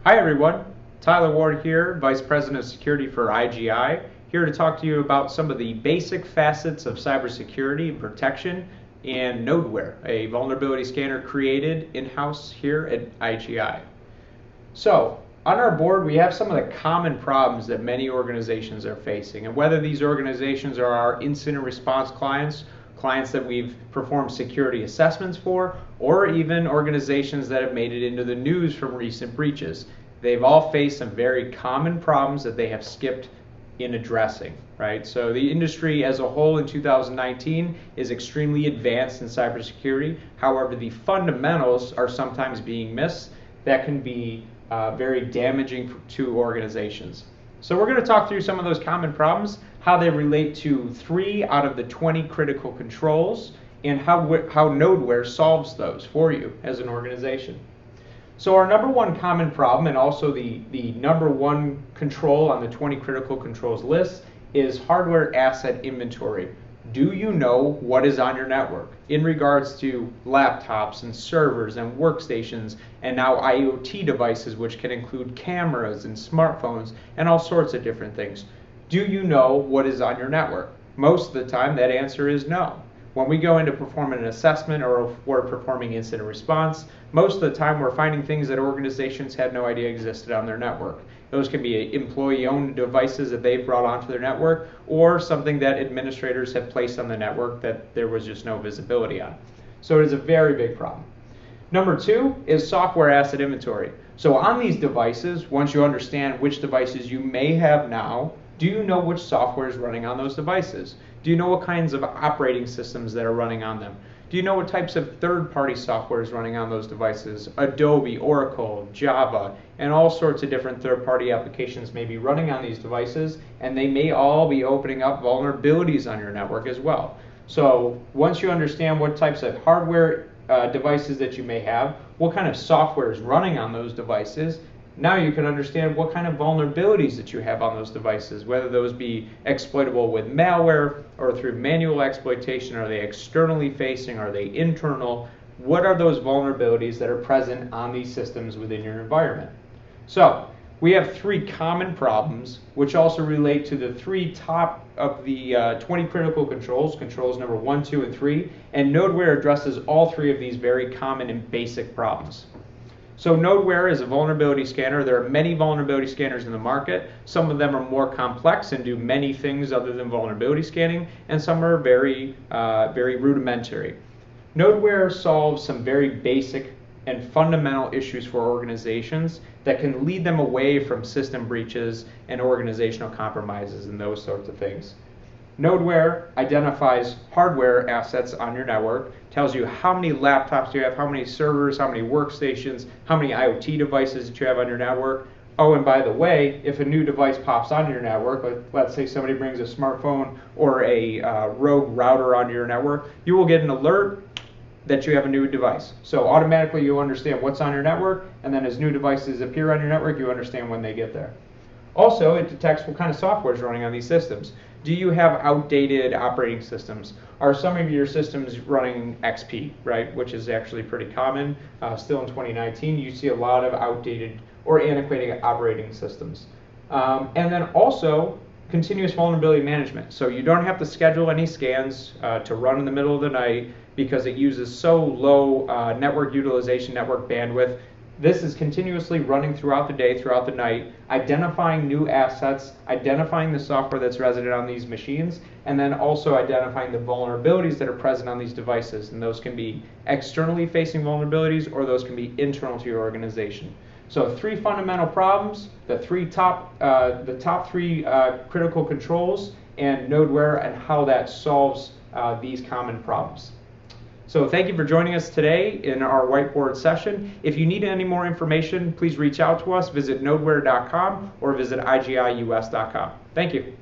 Hi everyone, Tyler Ward here, Vice President of Security for IGI, here to talk to you about some of the basic facets of cybersecurity and protection and Nodeware, a vulnerability scanner created in-house here at IGI. So, on our board we have some of the common problems that many organizations are facing, and whether these organizations are our incident response clients that we've performed security assessments for, or even organizations that have made it into the news from recent breaches. They've all faced some very common problems that they have skipped in addressing, right? So the industry as a whole in 2019 is extremely advanced in cybersecurity. However, the fundamentals are sometimes being missed. That can be very damaging to organizations. So we're going to talk through some of those common problems, how they relate to 3 out of the 20 critical controls, and how Nodeware solves those for you as an organization. So our number one common problem, and also the number one control on the 20 critical controls list, is hardware asset inventory. Do you know what is on your network in regards to laptops and servers and workstations and now IoT devices, which can include cameras and smartphones and all sorts of different things? Do you know what is on your network? Most of the time that answer is no. When we go into performing an assessment or if we're performing incident response, most of the time we're finding things that organizations had no idea existed on their network. Those can be employee-owned devices that they've brought onto their network, or something that administrators have placed on the network that there was just no visibility on. So it is a very big problem. Number 2 is software asset inventory. So on these devices, once you understand which devices you may have now, do you know which software is running on those devices? Do you know what kinds of operating systems that are running on them? Do you know what types of third-party software is running on those devices? Adobe, Oracle, Java, and all sorts of different third-party applications may be running on these devices, and they may all be opening up vulnerabilities on your network as well. So once you understand what types of hardware devices that you may have, what kind of software is running on those devices, now you can understand what kind of vulnerabilities that you have on those devices, whether those be exploitable with malware or through manual exploitation. Are they externally facing? Are they internal? What are those vulnerabilities that are present on these systems within your environment? So we have 3 common problems, which also relate to the 3 top of the 20 critical controls number 1, 2, and 3, and Nodeware addresses all 3 of these very common and basic problems. So Nodeware is a vulnerability scanner. There are many vulnerability scanners in the market. Some of them are more complex and do many things other than vulnerability scanning, and some are very rudimentary. Nodeware solves some very basic and fundamental issues for organizations that can lead them away from system breaches and organizational compromises and those sorts of things. Nodeware identifies hardware assets on your network, tells you how many laptops you have, how many servers, how many workstations, how many IoT devices that you have on your network. Oh, and by the way, if a new device pops on your network, let's say somebody brings a smartphone or a rogue router onto your network, you will get an alert that you have a new device. So automatically you'll understand what's on your network, and then as new devices appear on your network, you understand when they get there. Also, it detects what kind of software is running on these systems. Do you have outdated operating systems? Are some of your systems running XP, right, which is actually pretty common? Still in 2019, you see a lot of outdated or antiquated operating systems. And then also, continuous vulnerability management. So you don't have to schedule any scans to run in the middle of the night because it uses so low network utilization, network bandwidth. This is continuously running throughout the day, throughout the night, identifying new assets, identifying the software that's resident on these machines, and then also identifying the vulnerabilities that are present on these devices. And those can be externally facing vulnerabilities, or those can be internal to your organization. So 3 fundamental problems, the top 3 critical controls, and Nodeware and how that solves these common problems. So thank you for joining us today in our whiteboard session. If you need any more information, please reach out to us. Visit nodeware.com or visit igius.com. Thank you.